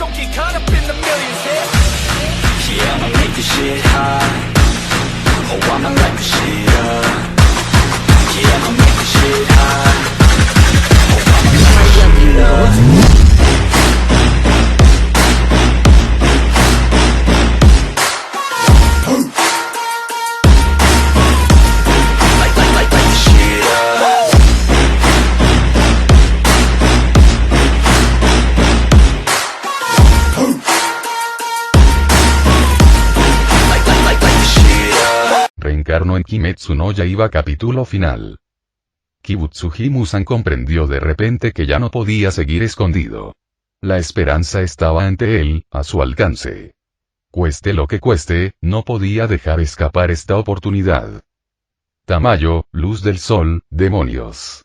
don't get caught up in the millions, yeah. Yeah, I'ma make this shit hot. Oh, I'ma light this shit up. Yeah, I'ma make this shit hot. Oh, I'ma light this shit up. Reencarnó en Kimetsu no Yaiba capítulo final. Kibutsuji Musan comprendió de repente que ya no podía seguir escondido. La esperanza estaba ante él, a su alcance. Cueste lo que cueste, no podía dejar escapar esta oportunidad. Tamayo, luz del sol, demonios.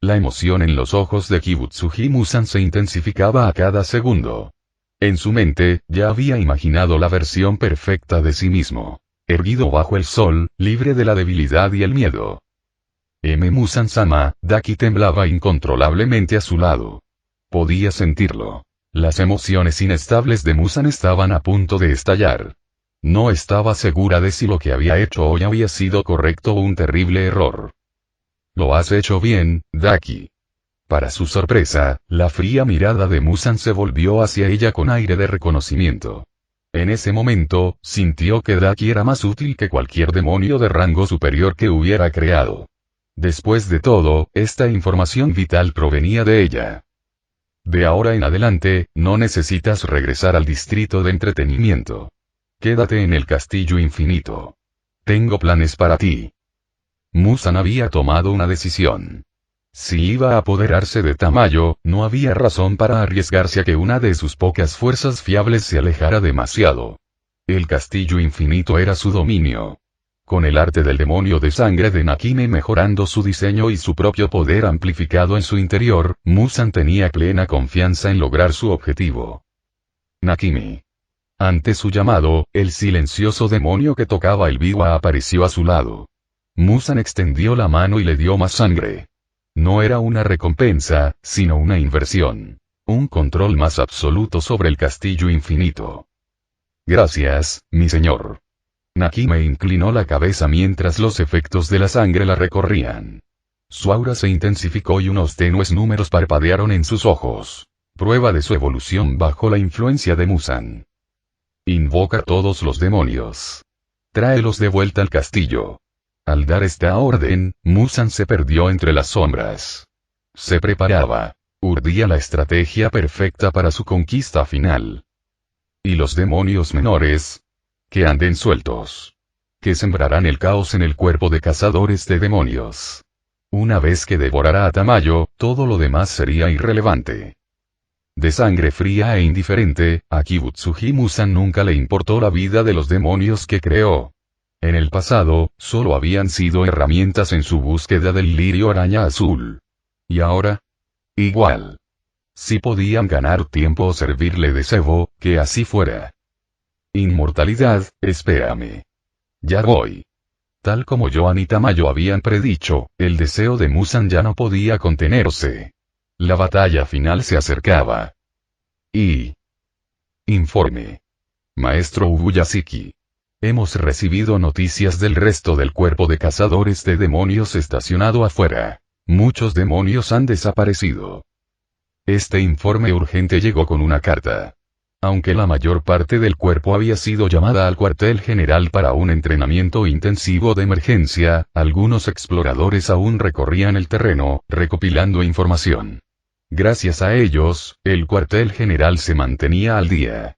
La emoción en los ojos de Kibutsuji Musan se intensificaba a cada segundo. En su mente, ya había imaginado la versión perfecta de sí mismo. Erguido bajo el sol, libre de la debilidad y el miedo. Musan-sama, Daki temblaba incontrolablemente a su lado. Podía sentirlo. Las emociones inestables de Musan estaban a punto de estallar. No estaba segura de si lo que había hecho hoy había sido correcto o un terrible error. Lo has hecho bien, Daki. Para su sorpresa, la fría mirada de Musan se volvió hacia ella con aire de reconocimiento. En ese momento, sintió que Daki era más útil que cualquier demonio de rango superior que hubiera creado. Después de todo, esta información vital provenía de ella. De ahora en adelante, no necesitas regresar al distrito de entretenimiento. Quédate en el castillo infinito. Tengo planes para ti. Musan había tomado una decisión. Si iba a apoderarse de Tamayo, no había razón para arriesgarse a que una de sus pocas fuerzas fiables se alejara demasiado. El castillo infinito era su dominio. Con el arte del demonio de sangre de Nakime mejorando su diseño y su propio poder amplificado en su interior, Musan tenía plena confianza en lograr su objetivo. Nakime. Ante su llamado, el silencioso demonio que tocaba el biwa apareció a su lado. Musan extendió la mano y le dio más sangre. No era una recompensa, sino una inversión. Un control más absoluto sobre el castillo infinito. Gracias, mi señor. Nakime inclinó la cabeza mientras los efectos de la sangre la recorrían. Su aura se intensificó y unos tenues números parpadearon en sus ojos. Prueba de su evolución bajo la influencia de Musan. Invoca todos los demonios. Tráelos de vuelta al castillo. Al dar esta orden, Musan se perdió entre las sombras. Se preparaba. Urdía la estrategia perfecta para su conquista final. Y los demonios menores, que anden sueltos. Que sembrarán el caos en el cuerpo de cazadores de demonios. Una vez que devorara a Tamayo, todo lo demás sería irrelevante. De sangre fría e indiferente, a Kibutsuji Musan nunca le importó la vida de los demonios que creó. En el pasado, solo habían sido herramientas en su búsqueda del lirio araña azul. ¿Y ahora? Igual. Si podían ganar tiempo o servirle de cebo, que así fuera. Inmortalidad, espérame. Ya voy. Tal como Joan y Tamayo habían predicho, el deseo de Musan ya no podía contenerse. La batalla final se acercaba. Informe. Maestro Ubuyashiki. Hemos recibido noticias del resto del cuerpo de cazadores de demonios estacionado afuera. Muchos demonios han desaparecido. Este informe urgente llegó con una carta. Aunque la mayor parte del cuerpo había sido llamada al cuartel general para un entrenamiento intensivo de emergencia, algunos exploradores aún recorrían el terreno, recopilando información. Gracias a ellos, el cuartel general se mantenía al día.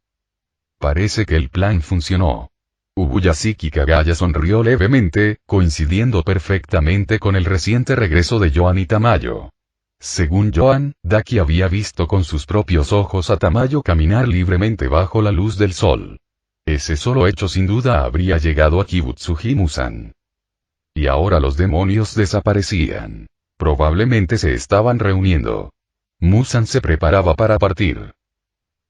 Parece que el plan funcionó. Ubuyashiki Kagaya sonrió levemente, coincidiendo perfectamente con el reciente regreso de Joan y Tamayo. Según Joan, Daki había visto con sus propios ojos a Tamayo caminar libremente bajo la luz del sol. Ese solo hecho sin duda habría llegado a Kibutsuji Musan. Y ahora los demonios desaparecían. Probablemente se estaban reuniendo. Musan se preparaba para partir.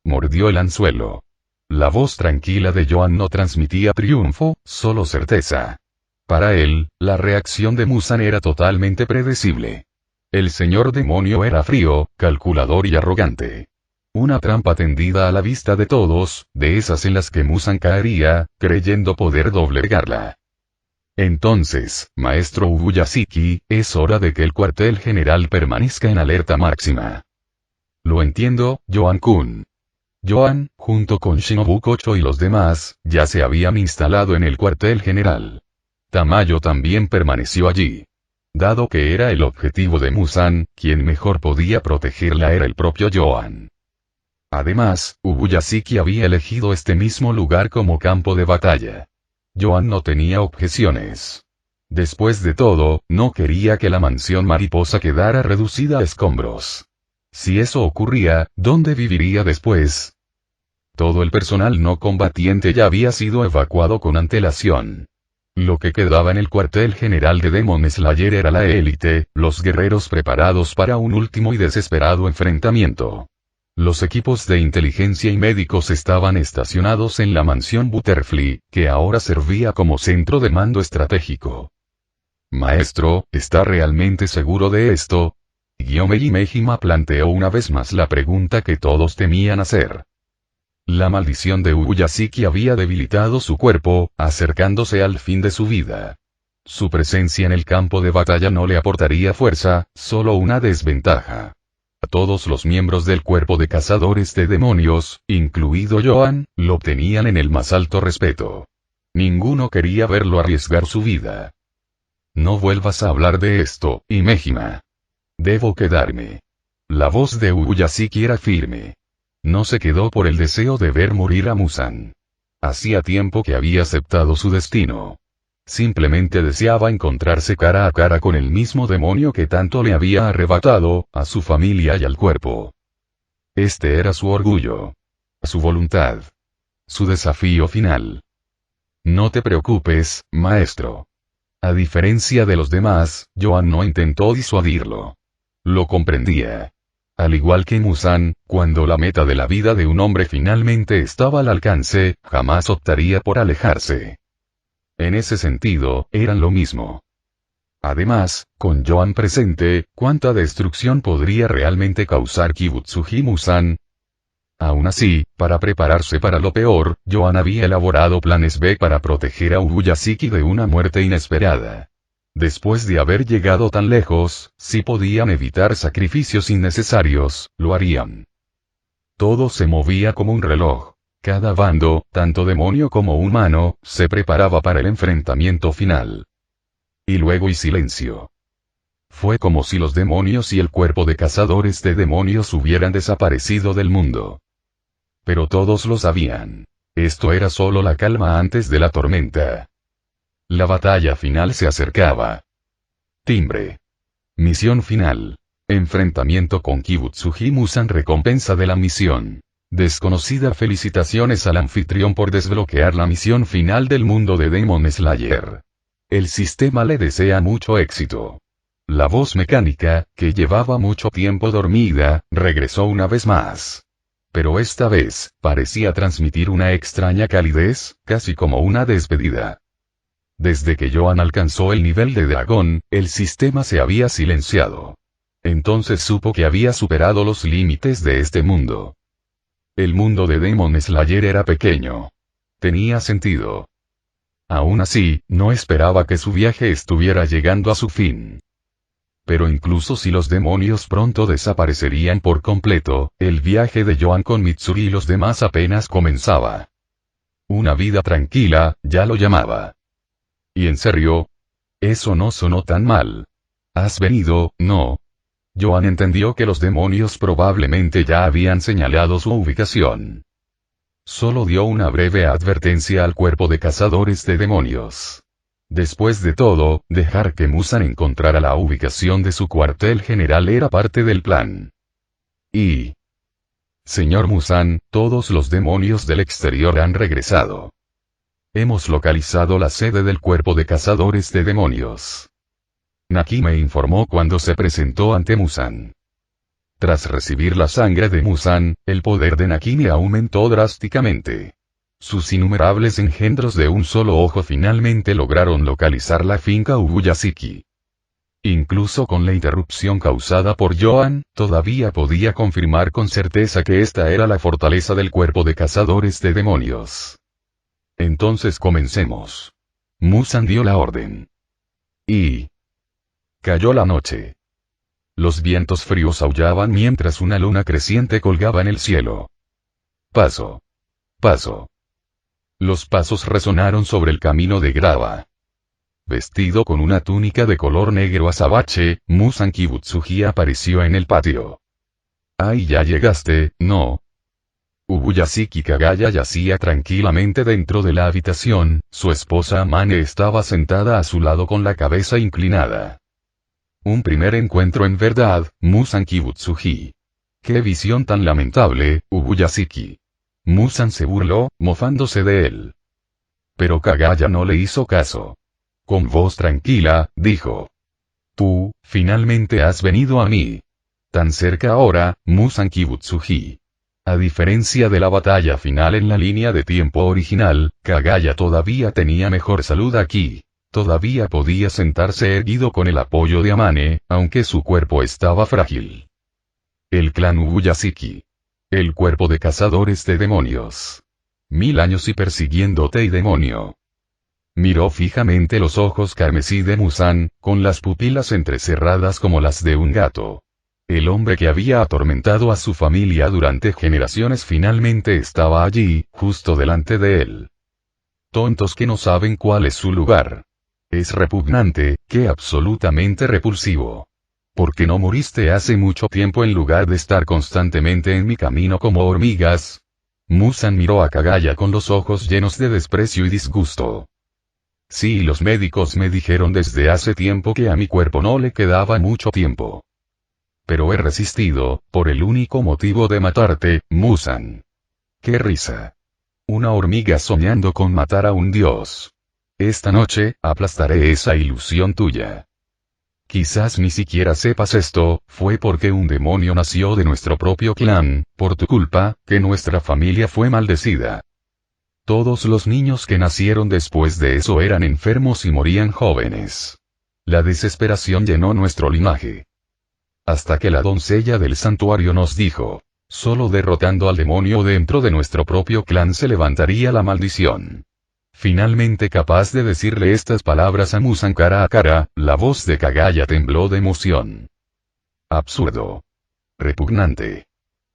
Mordió el anzuelo. La voz tranquila de Joan no transmitía triunfo, solo certeza. Para él, la reacción de Musan era totalmente predecible. El señor demonio era frío, calculador y arrogante. Una trampa tendida a la vista de todos, de esas en las que Muzan caería, creyendo poder doblegarla. Entonces, maestro Ubuyashiki, es hora de que el cuartel general permanezca en alerta máxima. Lo entiendo, Joan-kun. Joan, junto con Shinobu Kocho y los demás, ya se habían instalado en el cuartel general. Tamayo también permaneció allí. Dado que era el objetivo de Muzan, quien mejor podía protegerla era el propio Joan. Además, Ubuyashiki había elegido este mismo lugar como campo de batalla. Joan no tenía objeciones. Después de todo, no quería que la mansión mariposa quedara reducida a escombros. Si eso ocurría, ¿dónde viviría después? Todo el personal no combatiente ya había sido evacuado con antelación. Lo que quedaba en el cuartel general de Demon Slayer era la élite, los guerreros preparados para un último y desesperado enfrentamiento. Los equipos de inteligencia y médicos estaban estacionados en la mansión Butterfly, que ahora servía como centro de mando estratégico. Maestro, ¿está realmente seguro de esto? Gyomei Mejima planteó una vez más la pregunta que todos temían hacer. La maldición de Ubuyashiki había debilitado su cuerpo, acercándose al fin de su vida. Su presencia en el campo de batalla no le aportaría fuerza, solo una desventaja. Todos los miembros del cuerpo de cazadores de demonios, incluido Joan, lo tenían en el más alto respeto. Ninguno quería verlo arriesgar su vida. No vuelvas a hablar de esto, Mejima. Debo quedarme. La voz de Ubuyashiki era firme. No se quedó por el deseo de ver morir a Muzan. Hacía tiempo que había aceptado su destino. Simplemente deseaba encontrarse cara a cara con el mismo demonio que tanto le había arrebatado, a su familia y al cuerpo. Este era su orgullo. Su voluntad. Su desafío final. No te preocupes, maestro. A diferencia de los demás, Joan no intentó disuadirlo. Lo comprendía. Al igual que Muzan, cuando la meta de la vida de un hombre finalmente estaba al alcance, jamás optaría por alejarse. En ese sentido, eran lo mismo. Además, con Joan presente, ¿cuánta destrucción podría realmente causar Kibutsuji Muzan? Aún así, para prepararse para lo peor, Joan había elaborado planes B para proteger a Ubuyashiki de una muerte inesperada. Después de haber llegado tan lejos, si podían evitar sacrificios innecesarios, lo harían. Todo se movía como un reloj. Cada bando, tanto demonio como humano, se preparaba para el enfrentamiento final. Y luego silencio. Fue como si los demonios y el cuerpo de cazadores de demonios hubieran desaparecido del mundo. Pero todos lo sabían. Esto era solo la calma antes de la tormenta. La batalla final se acercaba. Timbre. Misión final. Enfrentamiento con Kibutsuji Muzan. Recompensa de la misión. Desconocida. Felicitaciones al anfitrión por desbloquear la misión final del mundo de Demon Slayer. El sistema le desea mucho éxito. La voz mecánica, que llevaba mucho tiempo dormida, regresó una vez más. Pero esta vez, parecía transmitir una extraña calidez, casi como una despedida. Desde que Joan alcanzó el nivel de dragón, el sistema se había silenciado. Entonces supo que había superado los límites de este mundo. El mundo de Demon Slayer era pequeño. Tenía sentido. Aún así, no esperaba que su viaje estuviera llegando a su fin. Pero incluso si los demonios pronto desaparecerían por completo, el viaje de Joan con Mitsuri y los demás apenas comenzaba. Una vida tranquila, ya lo llamaba. ¿Y en serio? Eso no sonó tan mal. ¿Has venido, no? Joan entendió que los demonios probablemente ya habían señalado su ubicación. Solo dio una breve advertencia al cuerpo de cazadores de demonios. Después de todo, dejar que Muzan encontrara la ubicación de su cuartel general era parte del plan. Y... Señor Muzan, todos los demonios del exterior han regresado. Hemos localizado la sede del cuerpo de cazadores de demonios. Nakime informó cuando se presentó ante Muzan. Tras recibir la sangre de Muzan, el poder de Nakime aumentó drásticamente. Sus innumerables engendros de un solo ojo finalmente lograron localizar la finca Ubuyashiki. Incluso con la interrupción causada por Joan, todavía podía confirmar con certeza que esta era la fortaleza del cuerpo de cazadores de demonios. Entonces comencemos. Muzan dio la orden. Y cayó la noche. Los vientos fríos aullaban mientras una luna creciente colgaba en el cielo. Paso. Paso. Los pasos resonaron sobre el camino de grava. Vestido con una túnica de color negro azabache, Muzan Kibutsuji apareció en el patio. «¡Ay, ya llegaste, no!». Ubuyashiki Kagaya yacía tranquilamente dentro de la habitación, su esposa Amane estaba sentada a su lado con la cabeza inclinada. Un primer encuentro en verdad, Muzan Kibutsuji. ¡Qué visión tan lamentable, Ubuyashiki! Muzan se burló, mofándose de él. Pero Kagaya no le hizo caso. Con voz tranquila, dijo. «Tú, finalmente has venido a mí. Tan cerca ahora, Muzan Kibutsuji». A diferencia de la batalla final en la línea de tiempo original, Kagaya todavía tenía mejor salud aquí. Todavía podía sentarse erguido con el apoyo de Amane, aunque su cuerpo estaba frágil. El clan Ubuyashiki. El cuerpo de cazadores de demonios. 1000 años y persiguiéndote y demonio. Miró fijamente los ojos carmesí de Muzan, con las pupilas entrecerradas como las de un gato. El hombre que había atormentado a su familia durante generaciones finalmente estaba allí, justo delante de él. Tontos que no saben cuál es su lugar. Es repugnante, que absolutamente repulsivo. ¿Por qué no moriste hace mucho tiempo en lugar de estar constantemente en mi camino como hormigas? Muzan miró a Kagaya con los ojos llenos de desprecio y disgusto. Sí, los médicos me dijeron desde hace tiempo que a mi cuerpo no le quedaba mucho tiempo. Pero he resistido, por el único motivo de matarte, Muzan. ¡Qué risa! Una hormiga soñando con matar a un dios. Esta noche, aplastaré esa ilusión tuya. Quizás ni siquiera sepas esto, fue porque un demonio nació de nuestro propio clan, por tu culpa, que nuestra familia fue maldecida. Todos los niños que nacieron después de eso eran enfermos y morían jóvenes. La desesperación llenó nuestro linaje. Hasta que la doncella del santuario nos dijo, solo derrotando al demonio dentro de nuestro propio clan se levantaría la maldición. Finalmente capaz de decirle estas palabras a Muzan cara a cara, la voz de Kagaya tembló de emoción. Absurdo. Repugnante.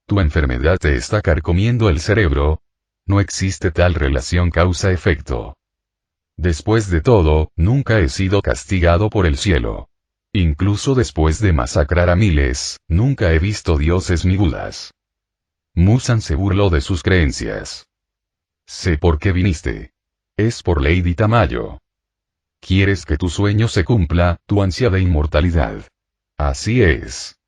Tu enfermedad te está carcomiendo el cerebro. No existe tal relación causa-efecto. Después de todo, nunca he sido castigado por el cielo. Incluso después de masacrar a miles, nunca he visto dioses ni budas. Muzan se burló de sus creencias. Sé por qué viniste. Es por Lady Tamayo. Quieres que tu sueño se cumpla, tu ansia de inmortalidad. Así es.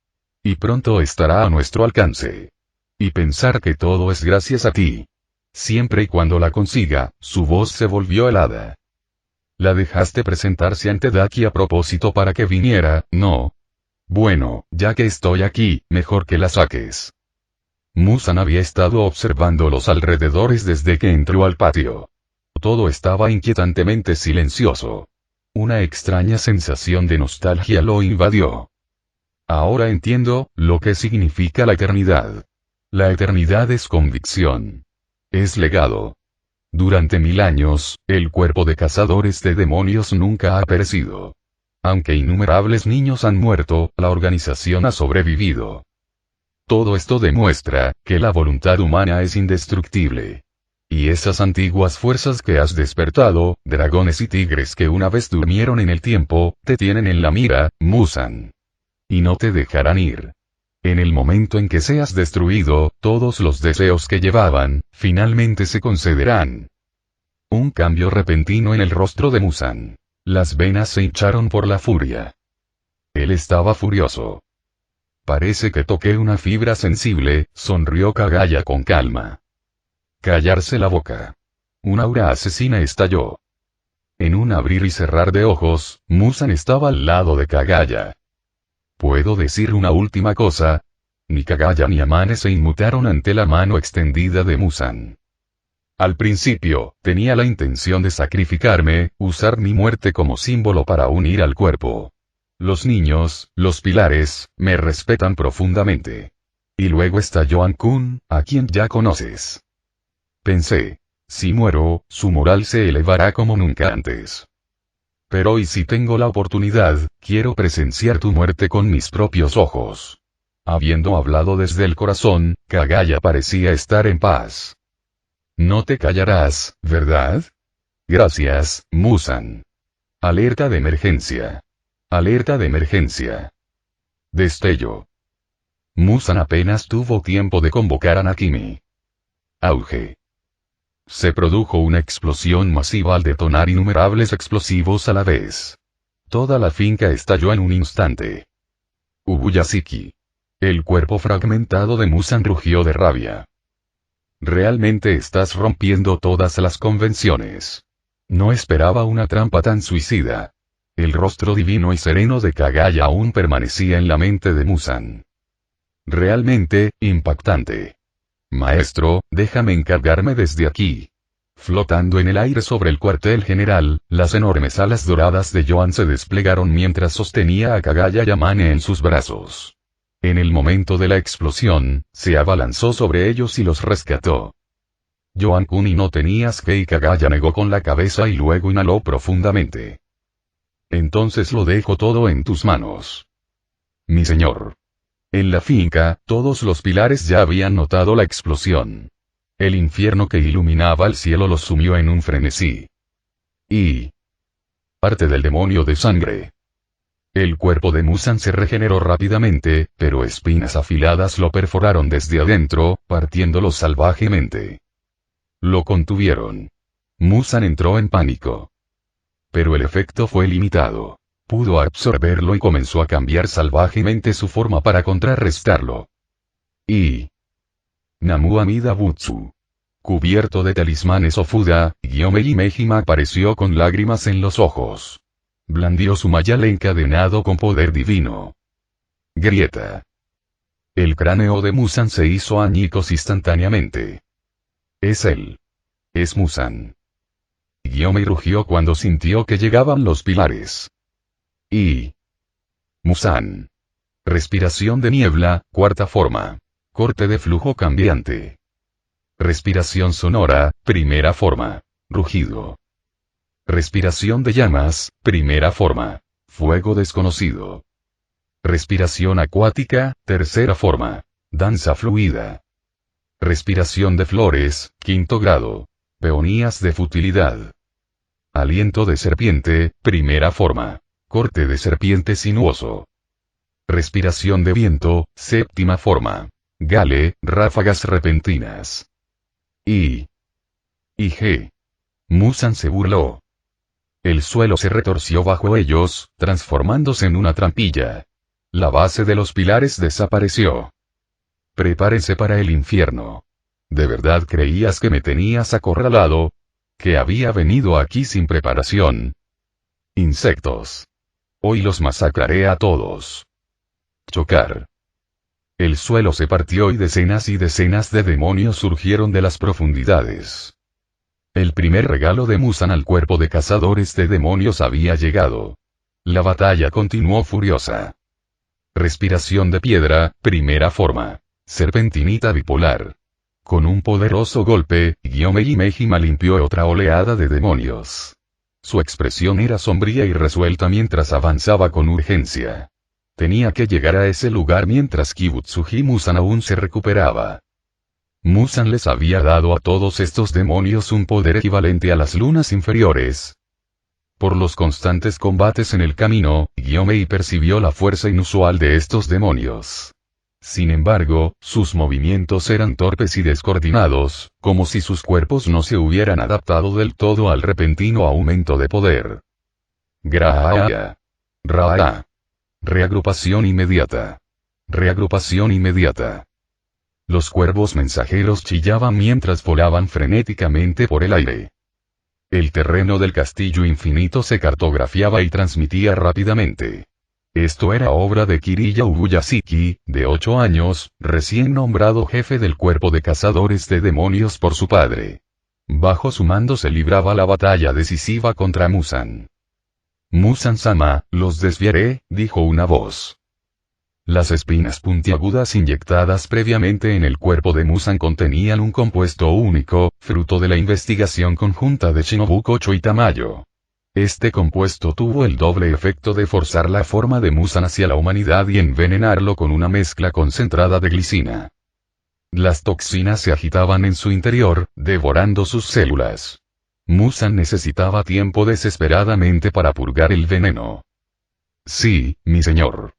Y pronto estará a nuestro alcance. Y pensar que todo es gracias a ti. Siempre y cuando la consiga, su voz se volvió helada. La dejaste presentarse ante Daki a propósito para que viniera, ¿no? Bueno, ya que estoy aquí, mejor que la saques. Muzan había estado observando los alrededores desde que entró al patio. Todo estaba inquietantemente silencioso. Una extraña sensación de nostalgia lo invadió. Ahora entiendo, lo que significa la eternidad. La eternidad es convicción. Es legado. Durante 1000 años, el cuerpo de cazadores de demonios nunca ha perecido. Aunque innumerables niños han muerto, la organización ha sobrevivido. Todo esto demuestra, que la voluntad humana es indestructible. Y esas antiguas fuerzas que has despertado, dragones y tigres que una vez durmieron en el tiempo, te tienen en la mira, Muzan. Y no te dejarán ir. En el momento en que seas destruido, todos los deseos que llevaban, finalmente se concederán. Un cambio repentino en el rostro de Muzan. Las venas se hincharon por la furia. Él estaba furioso. Parece que toqué una fibra sensible, sonrió Kagaya con calma. Callarse la boca. Un aura asesina estalló. En un abrir y cerrar de ojos, Muzan estaba al lado de Kagaya. ¿Puedo decir una última cosa? Ni Kagaya ni Amane se inmutaron ante la mano extendida de Muzan. Al principio, tenía la intención de sacrificarme, usar mi muerte como símbolo para unir al cuerpo. Los niños, los pilares, me respetan profundamente. Y luego está Joan-kun, a quien ya conoces. Pensé. Si muero, su moral se elevará como nunca antes. Pero y si tengo la oportunidad, quiero presenciar tu muerte con mis propios ojos. Habiendo hablado desde el corazón, Kagaya parecía estar en paz. No te callarás, ¿verdad? Gracias, Musan. Alerta de emergencia. Alerta de emergencia. Destello. Musan apenas tuvo tiempo de convocar a Nakimi. Auge. Se produjo una explosión masiva al detonar innumerables explosivos a la vez. Toda la finca estalló en un instante. Ubuyashiki. El cuerpo fragmentado de Musan rugió de rabia. Realmente estás rompiendo todas las convenciones. No esperaba una trampa tan suicida. El rostro divino y sereno de Kagaya aún permanecía en la mente de Musan. Realmente, impactante. Maestro, déjame encargarme desde aquí. Flotando en el aire sobre el cuartel general, las enormes alas doradas de Joan se desplegaron mientras sostenía a Kagaya Yamane en sus brazos. En el momento de la explosión, se abalanzó sobre ellos y los rescató. Joan-kun, y no tenías que, y Kagaya negó con la cabeza y luego inhaló profundamente. Entonces lo dejo todo en tus manos. Mi señor. En la finca, todos los pilares ya habían notado la explosión. El infierno que iluminaba el cielo los sumió en un frenesí. Y... parte del demonio de sangre. El cuerpo de Musan se regeneró rápidamente, pero espinas afiladas lo perforaron desde adentro, partiéndolo salvajemente. Lo contuvieron. Musan entró en pánico. Pero el efecto fue limitado. Pudo absorberlo y comenzó a cambiar salvajemente su forma para contrarrestarlo. Y... Namu Amida Butsu. Cubierto de talismanes Ofuda, Gyomei Mejima apareció con lágrimas en los ojos. Blandió su mayal encadenado con poder divino. Grieta. El cráneo de Musan se hizo añicos instantáneamente. Es él. Es Musan. Gyomei rugió cuando sintió que llegaban los pilares. Y... Musan. Respiración de niebla, cuarta forma. Corte de flujo cambiante. Respiración sonora, primera forma. Rugido. Respiración de llamas, primera forma. Fuego desconocido. Respiración acuática, tercera forma. Danza fluida. Respiración de flores, quinto grado. Peonías de futilidad. Aliento de serpiente, primera forma. Corte de serpiente sinuoso. Respiración de viento, séptima forma. Gale, ráfagas repentinas. Y G. Musan se burló. El suelo se retorció bajo ellos, transformándose en una trampilla. La base de los pilares desapareció. Prepárense para el infierno. ¿De verdad creías que me tenías acorralado? ¿Que había venido aquí sin preparación? Insectos. Hoy los masacraré a todos. Chocar. El suelo se partió y decenas de demonios surgieron de las profundidades. El primer regalo de Musan al cuerpo de cazadores de demonios había llegado. La batalla continuó furiosa. Respiración de piedra, primera forma. Serpentinita bipolar. Con un poderoso golpe, Gyomei Mejima limpió otra oleada de demonios. Su expresión era sombría y resuelta mientras avanzaba con urgencia. Tenía que llegar a ese lugar mientras Kibutsuji Musan aún se recuperaba. Musan les había dado a todos estos demonios un poder equivalente a las lunas inferiores. Por los constantes combates en el camino, Gyomei percibió la fuerza inusual de estos demonios. Sin embargo, sus movimientos eran torpes y descoordinados, como si sus cuerpos no se hubieran adaptado del todo al repentino aumento de poder. Graha. Ra. Reagrupación inmediata. Reagrupación inmediata. Los cuervos mensajeros chillaban mientras volaban frenéticamente por el aire. El terreno del castillo infinito se cartografiaba y transmitía rápidamente. Esto era obra de Kiriya Ubuyashiki, de 8 años, recién nombrado jefe del cuerpo de cazadores de demonios por su padre. Bajo su mando se libraba la batalla decisiva contra Musan. Musan-sama, los desviaré, dijo una voz. Las espinas puntiagudas inyectadas previamente en el cuerpo de Musan contenían un compuesto único, fruto de la investigación conjunta de Shinobu Kocho y Tamayo. Este compuesto tuvo el doble efecto de forzar la forma de Musan hacia la humanidad y envenenarlo con una mezcla concentrada de glicina. Las toxinas se agitaban en su interior, devorando sus células. Musan necesitaba tiempo desesperadamente para purgar el veneno. Sí, mi señor.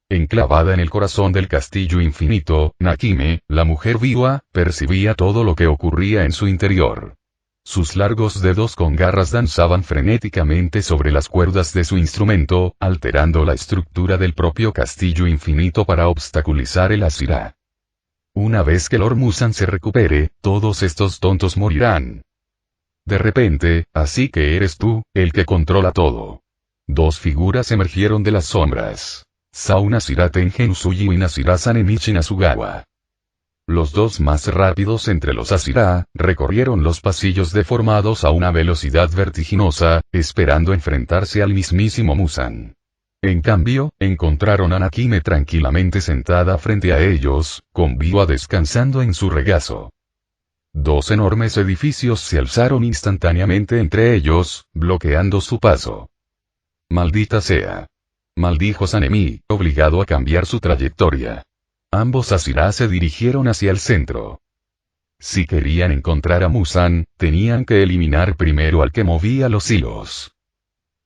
Enclavada en el corazón del castillo infinito, Nakime, la mujer viva, percibía todo lo que ocurría en su interior. Sus largos dedos con garras danzaban frenéticamente sobre las cuerdas de su instrumento, alterando la estructura del propio castillo infinito para obstaculizar el Asira. Una vez que Lord Musan se recupere, todos estos tontos morirán. De repente, así que eres tú, el que controla todo. Dos figuras emergieron de las sombras. Sao Nashira Tengen Usuyi y Nashira Sanemichi Nasugawa. Los dos más rápidos entre los Asira, recorrieron los pasillos deformados a una velocidad vertiginosa, esperando enfrentarse al mismísimo Musan. En cambio, encontraron a Nakime tranquilamente sentada frente a ellos, con Biwa descansando en su regazo. Dos enormes edificios se alzaron instantáneamente entre ellos, bloqueando su paso. Maldita sea. Maldijo Sanemi, obligado a cambiar su trayectoria. Ambos Asira se dirigieron hacia el centro. Si querían encontrar a Musan, tenían que eliminar primero al que movía los hilos.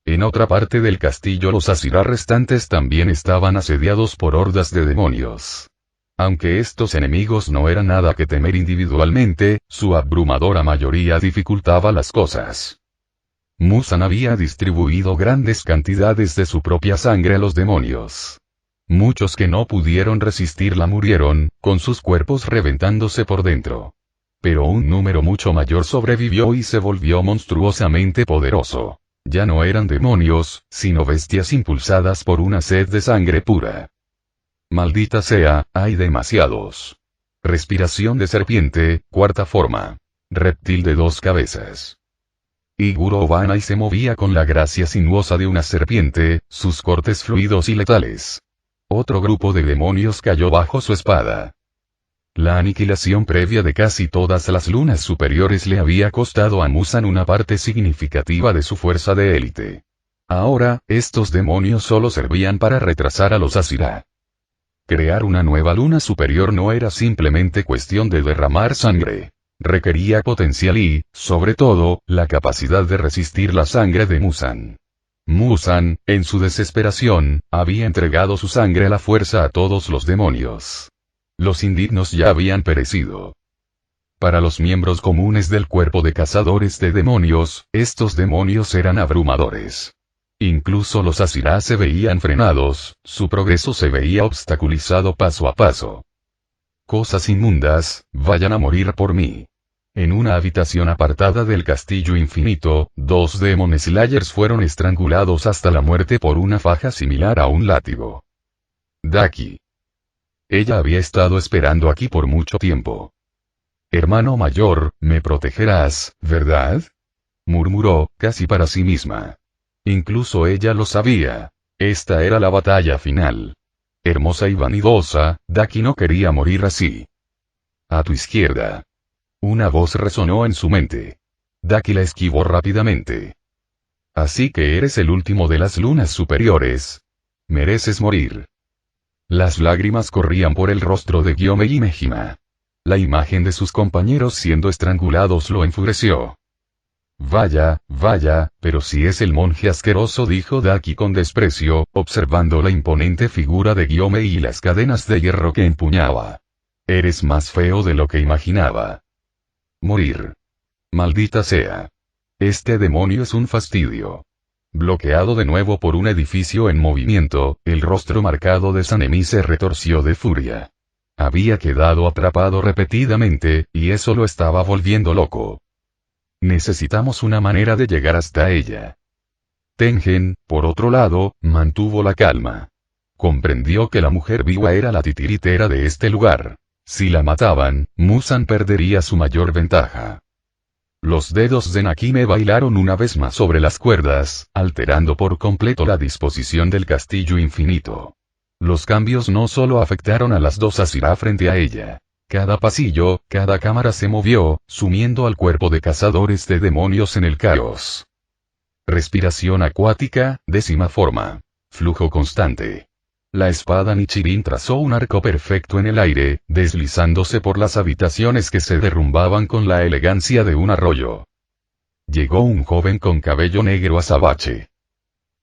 En otra parte del castillo los Asira restantes también estaban asediados por hordas de demonios. Aunque estos enemigos no eran nada que temer individualmente, su abrumadora mayoría dificultaba las cosas. Musan había distribuido grandes cantidades de su propia sangre a los demonios. Muchos que no pudieron resistirla murieron, con sus cuerpos reventándose por dentro. Pero un número mucho mayor sobrevivió y se volvió monstruosamente poderoso. Ya no eran demonios, sino bestias impulsadas por una sed de sangre pura. Maldita sea, hay demasiados. Respiración de serpiente, cuarta forma. Reptil de dos cabezas. Iguro Obanai se movía con la gracia sinuosa de una serpiente, sus cortes fluidos y letales. Otro grupo de demonios cayó bajo su espada. La aniquilación previa de casi todas las lunas superiores le había costado a Musan una parte significativa de su fuerza de élite. Ahora, estos demonios solo servían para retrasar a los Asira. Crear una nueva luna superior no era simplemente cuestión de derramar sangre. Requería potencial y, sobre todo, la capacidad de resistir la sangre de Musan. Musan, en su desesperación, había entregado su sangre a la fuerza a todos los demonios. Los indignos ya habían perecido. Para los miembros comunes del cuerpo de cazadores de demonios, estos demonios eran abrumadores. Incluso los Asira se veían frenados, su progreso se veía obstaculizado paso a paso. Cosas inmundas, vayan a morir por mí. En una habitación apartada del castillo infinito, dos Demon Slayers fueron estrangulados hasta la muerte por una faja similar a un látigo. Daki. Ella había estado esperando aquí por mucho tiempo. Hermano mayor, me protegerás, ¿verdad? Murmuró, casi para sí misma. Incluso ella lo sabía. Esta era la batalla final. Hermosa y vanidosa, Daki no quería morir así. A tu izquierda. Una voz resonó en su mente. Daki la esquivó rápidamente. Así que eres el último de las lunas superiores. Mereces morir. Las lágrimas corrían por el rostro de Gyome y Mejima. La imagen de sus compañeros siendo estrangulados lo enfureció. Vaya, vaya, pero si es el monje asqueroso, dijo Daki con desprecio, observando la imponente figura de Gyome y las cadenas de hierro que empuñaba. Eres más feo de lo que imaginaba. Morir. Maldita sea. Este demonio es un fastidio. Bloqueado de nuevo por un edificio en movimiento, el rostro marcado de Sanemi se retorció de furia. Había quedado atrapado repetidamente, y eso lo estaba volviendo loco. Necesitamos una manera de llegar hasta ella. Tengen, por otro lado, mantuvo la calma. Comprendió que la mujer viva era la titiritera de este lugar. Si la mataban, Musan perdería su mayor ventaja. Los dedos de Nakime bailaron una vez más sobre las cuerdas, alterando por completo la disposición del castillo infinito. Los cambios no solo afectaron a las dos Asira frente a ella. Cada pasillo, cada cámara se movió, sumiendo al cuerpo de cazadores de demonios en el caos. Respiración acuática, 10ª forma. Flujo constante. La espada Nichirin trazó un arco perfecto en el aire, deslizándose por las habitaciones que se derrumbaban con la elegancia de un arroyo. Llegó un joven con cabello negro azabache.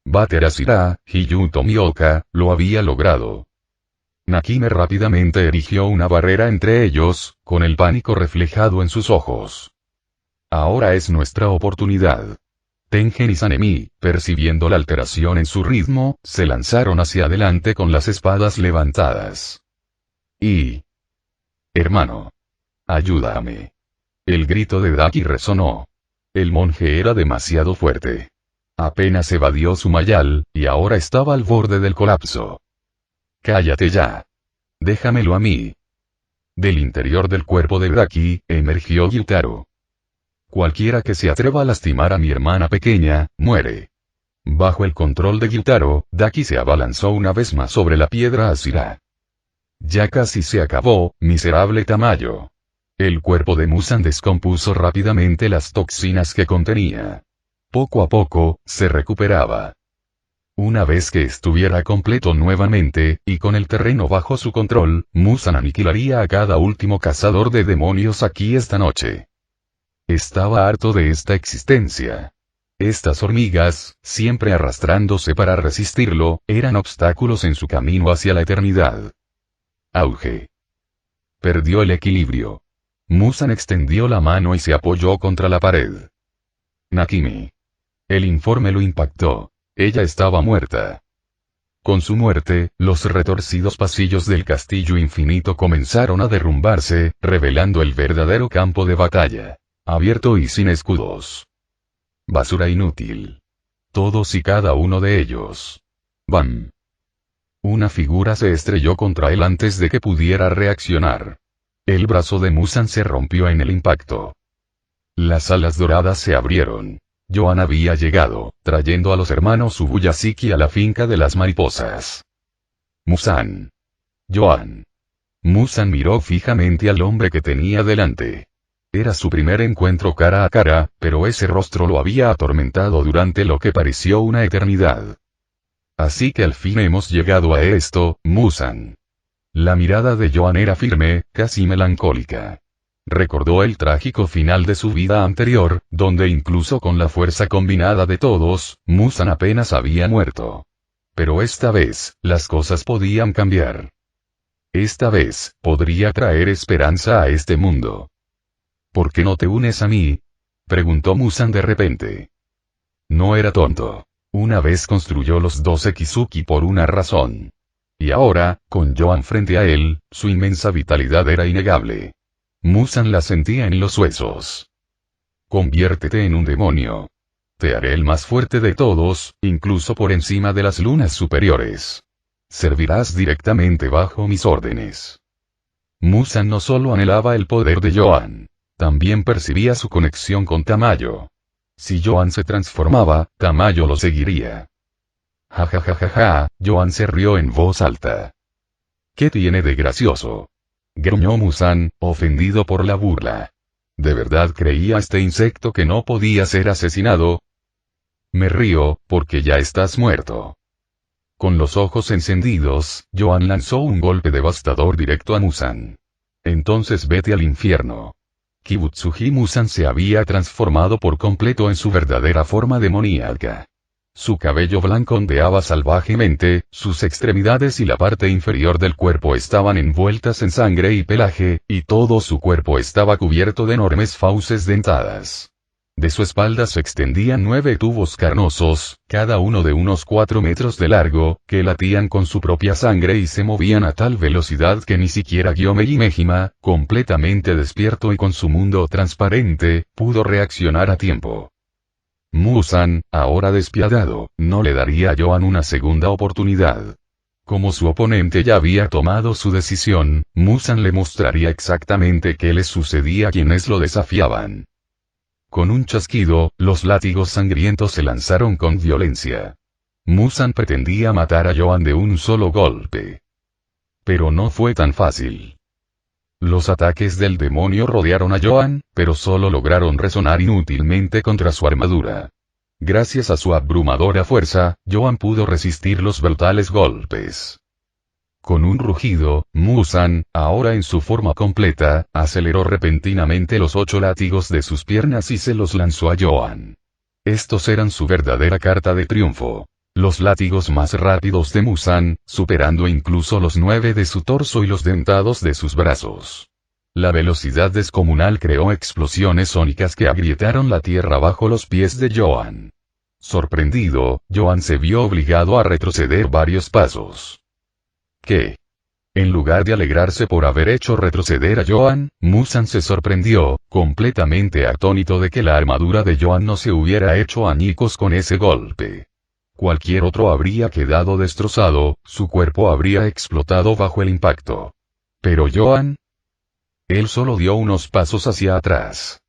Bater Asira, Hiyu Tomioka, lo había logrado. Nakime rápidamente erigió una barrera entre ellos, con el pánico reflejado en sus ojos. Ahora es nuestra oportunidad. Tengen y Sanemi, percibiendo la alteración en su ritmo, se lanzaron hacia adelante con las espadas levantadas. Hermano. Ayúdame. El grito de Daki resonó. El monje era demasiado fuerte. Apenas evadió su mayal, y ahora estaba al borde del colapso. Cállate ya. Déjamelo a mí. Del interior del cuerpo de Daki, emergió Gyutaro. Cualquiera que se atreva a lastimar a mi hermana pequeña, muere. Bajo el control de Gyutaro, Daki se abalanzó una vez más sobre la piedra Asira. Ya casi se acabó, miserable Tamayo. El cuerpo de Muzan descompuso rápidamente las toxinas que contenía. Poco a poco, se recuperaba. Una vez que estuviera completo nuevamente, y con el terreno bajo su control, Muzan aniquilaría a cada último cazador de demonios aquí esta noche. Estaba harto de esta existencia. Estas hormigas, siempre arrastrándose para resistirlo, eran obstáculos en su camino hacia la eternidad. Auge. Perdió el equilibrio. Muzan extendió la mano y se apoyó contra la pared. Nakime. El informe lo impactó. Ella estaba muerta. Con su muerte, los retorcidos pasillos del castillo infinito comenzaron a derrumbarse, revelando el verdadero campo de batalla. Abierto y sin escudos. Basura inútil. Todos y cada uno de ellos. ¡Bam! Una figura se estrelló contra él antes de que pudiera reaccionar. El brazo de Muzan se rompió en el impacto. Las alas doradas se abrieron. Joan había llegado, trayendo a los hermanos Ubuyashiki a la finca de las mariposas. Muzan. Joan. Muzan miró fijamente al hombre que tenía delante. Era su primer encuentro cara a cara, pero ese rostro lo había atormentado durante lo que pareció una eternidad. Así que al fin hemos llegado a esto, Muzan. La mirada de Joan era firme, casi melancólica. Recordó el trágico final de su vida anterior, donde incluso con la fuerza combinada de todos, Muzan apenas había muerto. Pero esta vez, las cosas podían cambiar. Esta vez, podría traer esperanza a este mundo. ¿Por qué no te unes a mí? Preguntó Muzan de repente. No era tonto. Una vez construyó los 12 Kizuki por una razón. Y ahora, con Joan frente a él, su inmensa vitalidad era innegable. Muzan la sentía en los huesos. Conviértete en un demonio. Te haré el más fuerte de todos, incluso por encima de las lunas superiores. Servirás directamente bajo mis órdenes. Muzan no solo anhelaba el poder de Joan. También percibía su conexión con Tamayo. Si Joan se transformaba, Tamayo lo seguiría. Ja ja ja ja ja, Joan se rió en voz alta. ¿Qué tiene de gracioso? Gruñó Muzan, ofendido por la burla. ¿De verdad creía este insecto que no podía ser asesinado? Me río, porque ya estás muerto. Con los ojos encendidos, Joan lanzó un golpe devastador directo a Muzan. Entonces vete al infierno. Kibutsuji Muzan se había transformado por completo en su verdadera forma demoníaca. Su cabello blanco ondeaba salvajemente, sus extremidades y la parte inferior del cuerpo estaban envueltas en sangre y pelaje, y todo su cuerpo estaba cubierto de enormes fauces dentadas. De su espalda se extendían 9 tubos carnosos, cada uno de unos 4 metros de largo, que latían con su propia sangre y se movían a tal velocidad que ni siquiera Gyomei Mejima, completamente despierto y con su mundo transparente, pudo reaccionar a tiempo. Muzan, ahora despiadado, no le daría a Joan una segunda oportunidad. Como su oponente ya había tomado su decisión, Muzan le mostraría exactamente qué les sucedía a quienes lo desafiaban. Con un chasquido, los látigos sangrientos se lanzaron con violencia. Muzan pretendía matar a Joan de un solo golpe. Pero no fue tan fácil. Los ataques del demonio rodearon a Joan, pero solo lograron resonar inútilmente contra su armadura. Gracias a su abrumadora fuerza, Joan pudo resistir los brutales golpes. Con un rugido, Muzan, ahora en su forma completa, aceleró repentinamente los 8 látigos de sus piernas y se los lanzó a Joan. Estos eran su verdadera carta de triunfo. Los látigos más rápidos de Muzan, superando incluso los 9 de su torso y los dentados de sus brazos. La velocidad descomunal creó explosiones sónicas que agrietaron la tierra bajo los pies de Joan. Sorprendido, Joan se vio obligado a retroceder varios pasos. ¿Qué? En lugar de alegrarse por haber hecho retroceder a Joan, Muzan se sorprendió, completamente atónito de que la armadura de Joan no se hubiera hecho añicos con ese golpe. Cualquier otro habría quedado destrozado, su cuerpo habría explotado bajo el impacto. Pero Joan... Él solo dio unos pasos hacia atrás.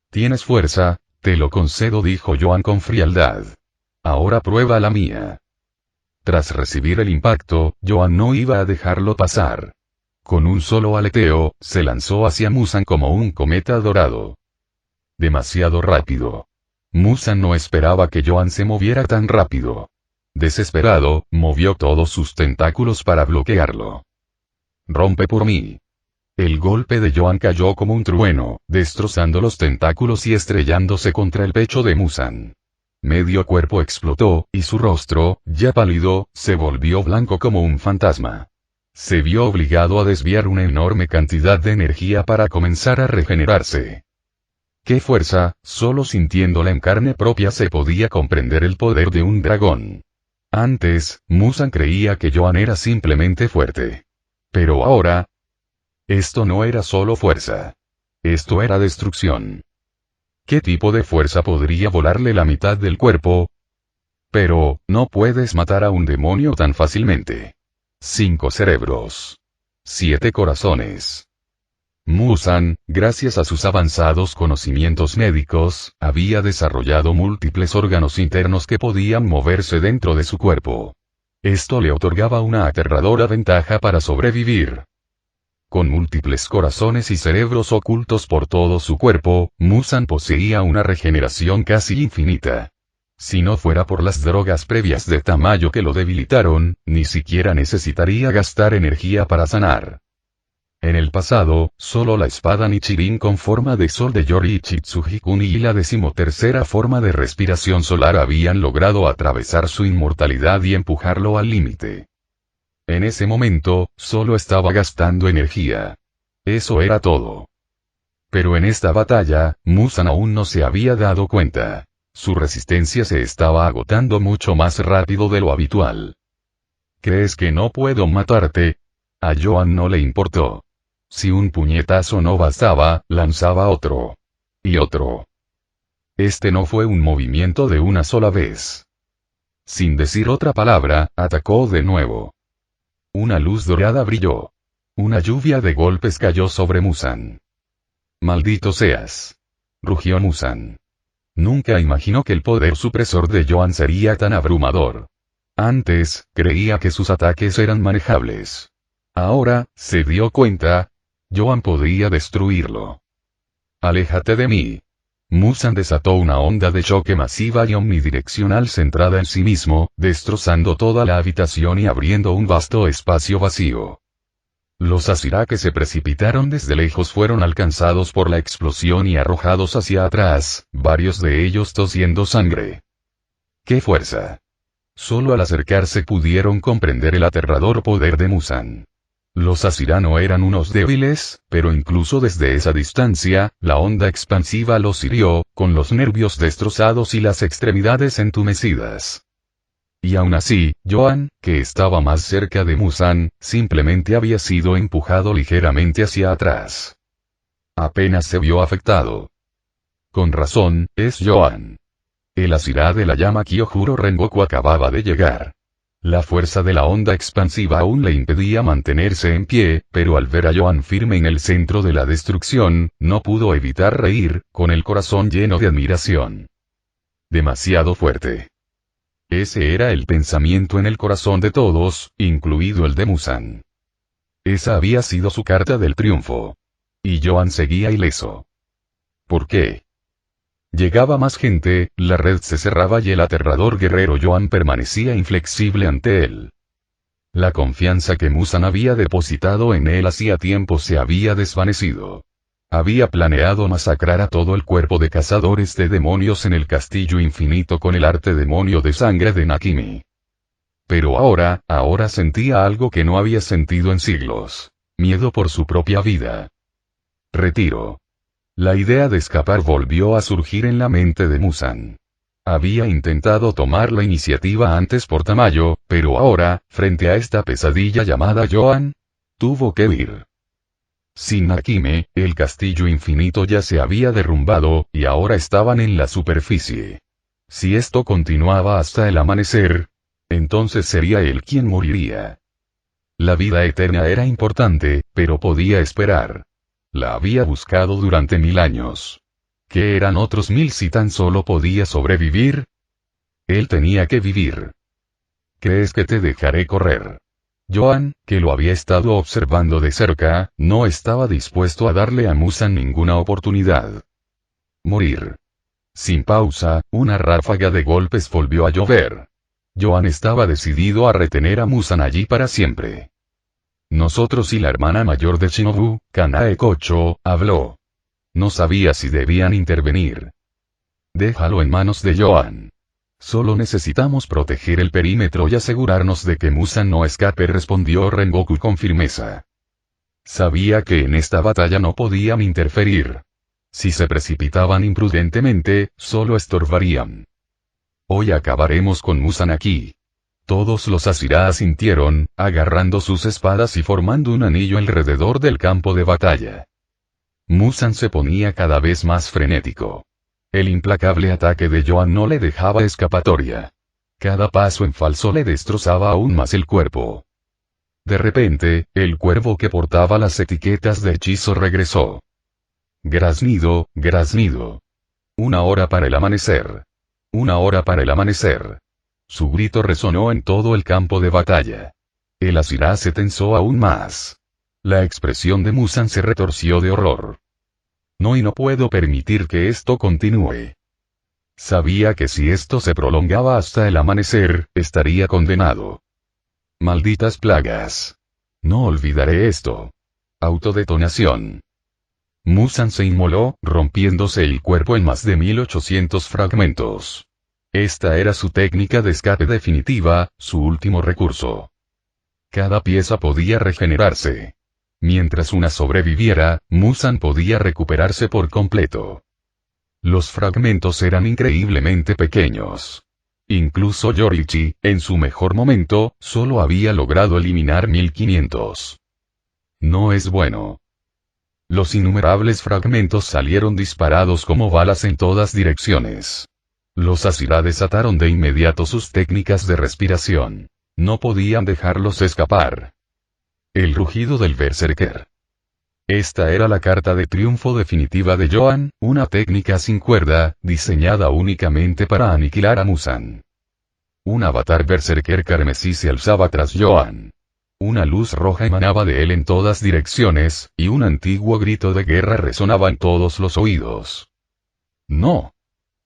Tienes fuerza, te lo concedo, dijo Joan con frialdad. Ahora prueba la mía. Tras recibir el impacto, Joan no iba a dejarlo pasar. Con un solo aleteo, se lanzó hacia Muzan como un cometa dorado. Demasiado rápido. Muzan no esperaba que Joan se moviera tan rápido. Desesperado, movió todos sus tentáculos para bloquearlo. Rompe por mí. El golpe de Joan cayó como un trueno, destrozando los tentáculos y estrellándose contra el pecho de Muzan. Medio cuerpo explotó, y su rostro, ya pálido, se volvió blanco como un fantasma. Se vio obligado a desviar una enorme cantidad de energía para comenzar a regenerarse. ¡Qué fuerza! Solo sintiéndola en carne propia se podía comprender el poder de un dragón. Antes, Muzan creía que Joan era simplemente fuerte. Pero ahora... Esto no era solo fuerza. Esto era destrucción. ¿Qué tipo de fuerza podría volarle la mitad del cuerpo? Pero, no puedes matar a un demonio tan fácilmente. 5 cerebros. 7 corazones. Muzan, gracias a sus avanzados conocimientos médicos, había desarrollado múltiples órganos internos que podían moverse dentro de su cuerpo. Esto le otorgaba una aterradora ventaja para sobrevivir. Con múltiples corazones y cerebros ocultos por todo su cuerpo, Muzan poseía una regeneración casi infinita. Si no fuera por las drogas previas de Tamayo que lo debilitaron, ni siquiera necesitaría gastar energía para sanar. En el pasado, solo la espada Nichirin con forma de sol de Yori Chitsuji-kuni y la 13ª forma de respiración solar habían logrado atravesar su inmortalidad y empujarlo al límite. En ese momento, solo estaba gastando energía. Eso era todo. Pero en esta batalla, Muzan aún no se había dado cuenta. Su resistencia se estaba agotando mucho más rápido de lo habitual. ¿Crees que no puedo matarte? A Joan no le importó. Si un puñetazo no bastaba, lanzaba otro. Y otro. Este no fue un movimiento de una sola vez. Sin decir otra palabra, atacó de nuevo. Una luz dorada brilló. Una lluvia de golpes cayó sobre Muzan. ¡Maldito seas! Rugió Muzan. Nunca imaginó que el poder supresor de Joan sería tan abrumador. Antes, creía que sus ataques eran manejables. Ahora, se dio cuenta, Joan podría destruirlo. ¡Aléjate de mí! Muzan desató una onda de choque masiva y omnidireccional centrada en sí mismo, destrozando toda la habitación y abriendo un vasto espacio vacío. Los Asira que se precipitaron desde lejos fueron alcanzados por la explosión y arrojados hacia atrás, varios de ellos tosiendo sangre. ¡Qué fuerza! Solo al acercarse pudieron comprender el aterrador poder de Muzan. Los Asira no eran unos débiles, pero incluso desde esa distancia, la onda expansiva los hirió, con los nervios destrozados y las extremidades entumecidas. Y aún así, Joan, que estaba más cerca de Muzan, simplemente había sido empujado ligeramente hacia atrás. Apenas se vio afectado. Con razón, es Joan. El Asira de la llama Kyojuro Rengoku acababa de llegar. La fuerza de la onda expansiva aún le impedía mantenerse en pie, pero al ver a Joan firme en el centro de la destrucción, no pudo evitar reír, con el corazón lleno de admiración. Demasiado fuerte. Ese era el pensamiento en el corazón de todos, incluido el de Muzan. Esa había sido su carta del triunfo. Y Joan seguía ileso. ¿Por qué? Llegaba más gente, la red se cerraba y el aterrador guerrero Joan permanecía inflexible ante él. La confianza que Muzan había depositado en él hacía tiempo se había desvanecido. Había planeado masacrar a todo el cuerpo de cazadores de demonios en el castillo infinito con el arte demonio de sangre de Nakimi. Pero ahora sentía algo que no había sentido en siglos. Miedo por su propia vida. Retiro. La idea de escapar volvió a surgir en la mente de Muzan. Había intentado tomar la iniciativa antes por Tamayo, pero ahora, frente a esta pesadilla llamada Joan, tuvo que huir. Sin Nakime, el castillo infinito ya se había derrumbado, y ahora estaban en la superficie. Si esto continuaba hasta el amanecer, entonces sería él quien moriría. La vida eterna era importante, pero podía esperar. La había buscado durante 1000 años. ¿Qué eran otros 1000 si tan solo podía sobrevivir? Él tenía que vivir. ¿Crees que te dejaré correr? Joan, que lo había estado observando de cerca, no estaba dispuesto a darle a Muzan ninguna oportunidad. Morir. Sin pausa, una ráfaga de golpes volvió a llover. Joan estaba decidido a retener a Muzan allí para siempre. Nosotros y la hermana mayor de Shinobu, Kanae Kocho, habló. No sabía si debían intervenir. Déjalo en manos de Joan. Solo necesitamos proteger el perímetro y asegurarnos de que Muzan no escape, respondió Rengoku con firmeza. Sabía que en esta batalla no podían interferir. Si se precipitaban imprudentemente, solo estorbarían. Hoy acabaremos con Muzan aquí. Todos los Ashira asintieron, agarrando sus espadas y formando un anillo alrededor del campo de batalla. Muzan se ponía cada vez más frenético. El implacable ataque de Joan no le dejaba escapatoria. Cada paso en falso le destrozaba aún más el cuerpo. De repente, el cuervo que portaba las etiquetas de hechizo regresó. Graznido, graznido. 1 hora para el amanecer. 1 hora para el amanecer. Su grito resonó en todo el campo de batalla. El Ashira se tensó aún más. La expresión de Muzan se retorció de horror. No, y no puedo permitir que esto continúe. Sabía que si esto se prolongaba hasta el amanecer, estaría condenado. Malditas plagas. No olvidaré esto. Autodetonación. Muzan se inmoló, rompiéndose el cuerpo en más de 1800 fragmentos. Esta era su técnica de escape definitiva, su último recurso. Cada pieza podía regenerarse. Mientras una sobreviviera, Muzan podía recuperarse por completo. Los fragmentos eran increíblemente pequeños. Incluso Yorichi, en su mejor momento, solo había logrado eliminar 1500. No es bueno. Los innumerables fragmentos salieron disparados como balas en todas direcciones. Los Ashira desataron de inmediato sus técnicas de respiración. No podían dejarlos escapar. El rugido del Berserker. Esta era la carta de triunfo definitiva de Joan, una técnica sin cuerda, diseñada únicamente para aniquilar a Muzan. Un avatar Berserker carmesí se alzaba tras Joan. Una luz roja emanaba de él en todas direcciones, y un antiguo grito de guerra resonaba en todos los oídos. No.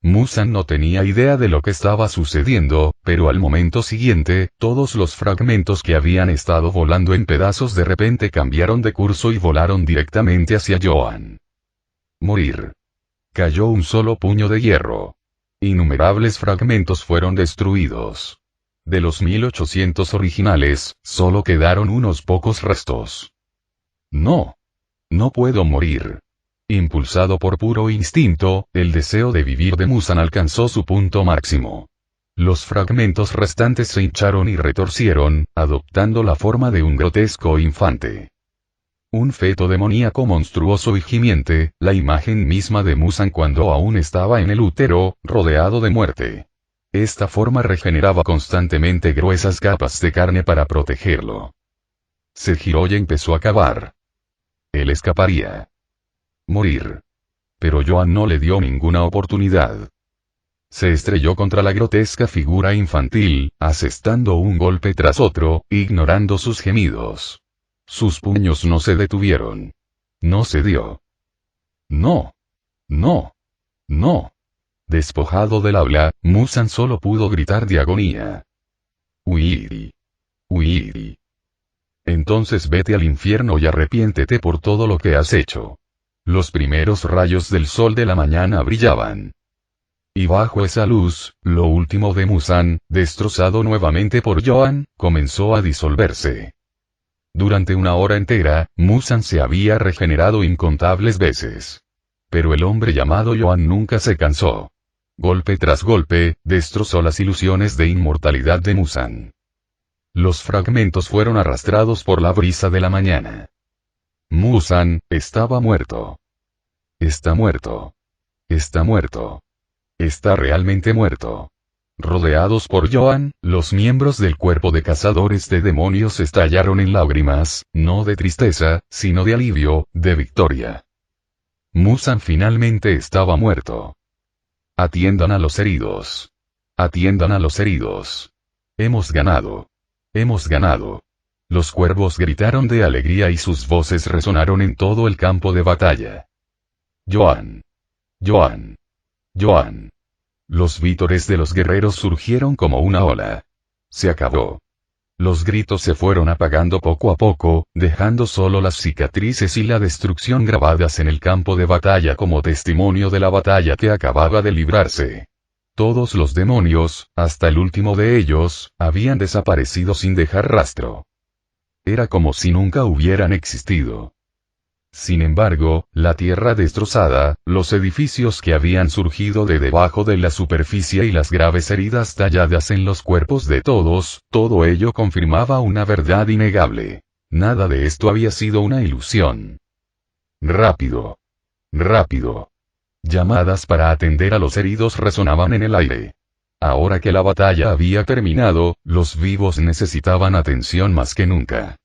Muzan no tenía idea de lo que estaba sucediendo, pero al momento siguiente, todos los fragmentos que habían estado volando en pedazos de repente cambiaron de curso y volaron directamente hacia Joan. Morir. Cayó un solo puño de hierro. Innumerables fragmentos fueron destruidos. De los 1800 originales, solo quedaron unos pocos restos. No. No puedo morir. Impulsado por puro instinto, el deseo de vivir de Muzan alcanzó su punto máximo. Los fragmentos restantes se hincharon y retorcieron, adoptando la forma de un grotesco infante. Un feto demoníaco monstruoso y gimiente, la imagen misma de Muzan cuando aún estaba en el útero, rodeado de muerte. Esta forma regeneraba constantemente gruesas capas de carne para protegerlo. Se giró y empezó a cavar. Él escaparía. Morir. Pero Joan no le dio ninguna oportunidad. Se estrelló contra la grotesca figura infantil, asestando un golpe tras otro, ignorando sus gemidos. Sus puños no se detuvieron. No cedió. No. No. No. Despojado del habla, Muzan solo pudo gritar de agonía. Huir. Huir. Entonces vete al infierno y arrepiéntete por todo lo que has hecho. Los primeros rayos del sol de la mañana brillaban. Y bajo esa luz, lo último de Muzan, destrozado nuevamente por Joan, comenzó a disolverse. Durante una hora entera, Muzan se había regenerado incontables veces. Pero el hombre llamado Joan nunca se cansó. Golpe tras golpe, destrozó las ilusiones de inmortalidad de Muzan. Los fragmentos fueron arrastrados por la brisa de la mañana. Muzan estaba muerto. Está muerto. Está muerto. Está realmente muerto. Rodeados por Joan, los miembros del cuerpo de cazadores de demonios estallaron en lágrimas, no de tristeza, sino de alivio, de victoria. Muzan finalmente estaba muerto. Atiendan a los heridos. Atiendan a los heridos. Hemos ganado. Hemos ganado. Los cuervos gritaron de alegría y sus voces resonaron en todo el campo de batalla. Joan. Joan. Joan. Los vítores de los guerreros surgieron como una ola. Se acabó. Los gritos se fueron apagando poco a poco, dejando solo las cicatrices y la destrucción grabadas en el campo de batalla como testimonio de la batalla que acababa de librarse. Todos los demonios, hasta el último de ellos, habían desaparecido sin dejar rastro. Era como si nunca hubieran existido. Sin embargo, la tierra destrozada, los edificios que habían surgido de debajo de la superficie y las graves heridas talladas en los cuerpos de todos, todo ello confirmaba una verdad innegable. Nada de esto había sido una ilusión. Rápido. Rápido. Llamadas para atender a los heridos resonaban en el aire. Ahora que la batalla había terminado, los vivos necesitaban atención más que nunca.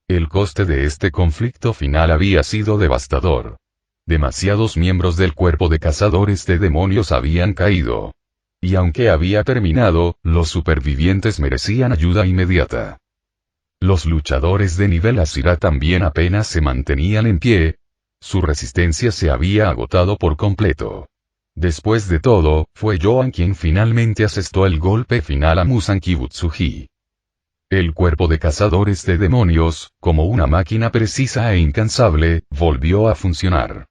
El coste de este conflicto final había sido devastador. Demasiados miembros del cuerpo de cazadores de demonios habían caído. Y aunque había terminado, los supervivientes merecían ayuda inmediata. Los luchadores de nivel Asira también apenas se mantenían en pie. Su resistencia se había agotado por completo. Después de todo, fue Joan quien finalmente asestó el golpe final a Muzan Kibutsuji. El cuerpo de cazadores de demonios, como una máquina precisa e incansable, volvió a funcionar.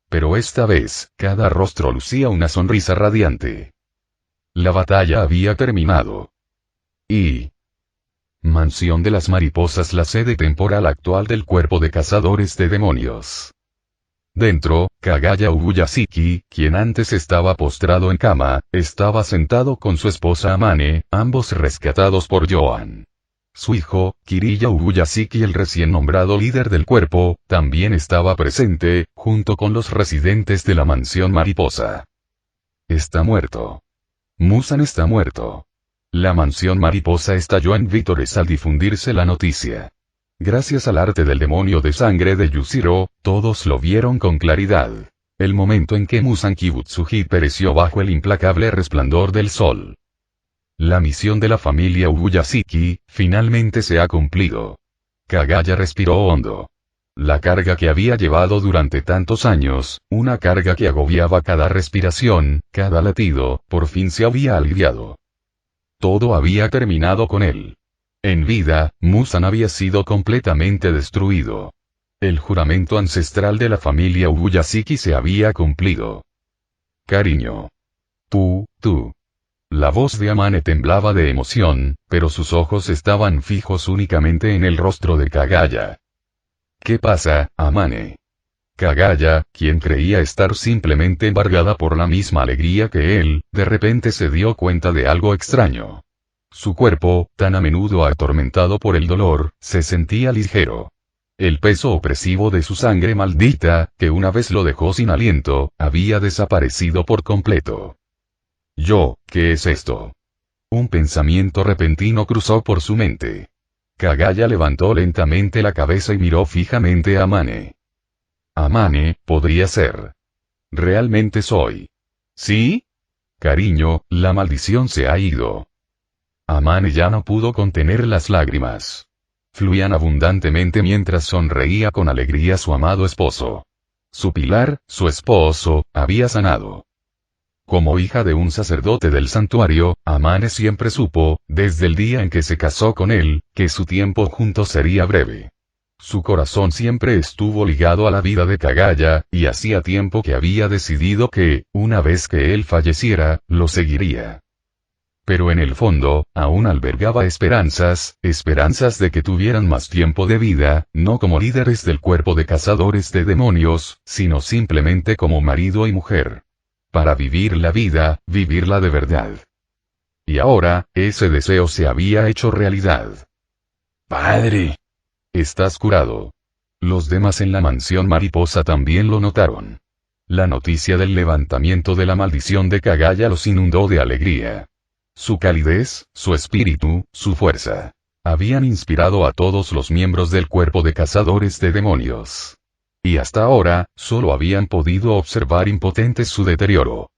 Pero esta vez, cada rostro lucía una sonrisa radiante. La batalla había terminado. Y... Mansión de las Mariposas, la sede temporal actual del cuerpo de cazadores de demonios. Dentro, Kagaya Ubuyashiki, quien antes estaba postrado en cama, estaba sentado con su esposa Amane, ambos rescatados por Joan. Su hijo, Kiriya Ubuyashiki, el recién nombrado líder del cuerpo, también estaba presente, junto con los residentes de la mansión mariposa. Está muerto. Muzan está muerto. La mansión mariposa estalló en vítores al difundirse la noticia. Gracias al arte del demonio de sangre de Yushiro, todos lo vieron con claridad. El momento en que Muzan Kibutsuji pereció bajo el implacable resplandor del sol. La misión de la familia Ubuyashiki, finalmente se ha cumplido. Kagaya respiró hondo. La carga que había llevado durante tantos años, una carga que agobiaba cada respiración, cada latido, por fin se había aliviado. Todo había terminado con él. En vida, Muzan había sido completamente destruido. El juramento ancestral de la familia Ubuyashiki se había cumplido. Cariño. Tú. La voz de Amane temblaba de emoción, pero sus ojos estaban fijos únicamente en el rostro de Kagaya. ¿Qué pasa, Amane? Kagaya, quien creía estar simplemente embargada por la misma alegría que él, de repente se dio cuenta de algo extraño. Su cuerpo, tan a menudo atormentado por el dolor, se sentía ligero. El peso opresivo de su sangre maldita, que una vez lo dejó sin aliento, había desaparecido por completo. ¿Qué es esto? Un pensamiento repentino cruzó por su mente. Kagaya levantó lentamente la cabeza y miró fijamente a Amane. Amane, podría ser. Realmente soy. ¿Sí? Cariño, la maldición se ha ido. Amane ya no pudo contener las lágrimas. Fluían abundantemente mientras sonreía con alegría a su amado esposo. Su pilar, su esposo, había sanado. Como hija de un sacerdote del santuario, Amane siempre supo, desde el día en que se casó con él, que su tiempo juntos sería breve. Su corazón siempre estuvo ligado a la vida de Kagaya, y hacía tiempo que había decidido que, una vez que él falleciera, lo seguiría. Pero en el fondo, aún albergaba esperanzas de que tuvieran más tiempo de vida, no como líderes del cuerpo de cazadores de demonios, sino simplemente como marido y mujer. Para vivir la vida, vivirla de verdad. Y ahora, ese deseo se había hecho realidad. Padre. Estás curado. Los demás en la mansión mariposa también lo notaron. La noticia del levantamiento de la maldición de Kagaya los inundó de alegría. Su calidez, su espíritu, su fuerza. Habían inspirado a todos los miembros del cuerpo de cazadores de demonios. Y hasta ahora, solo habían podido observar impotentes su deterioro.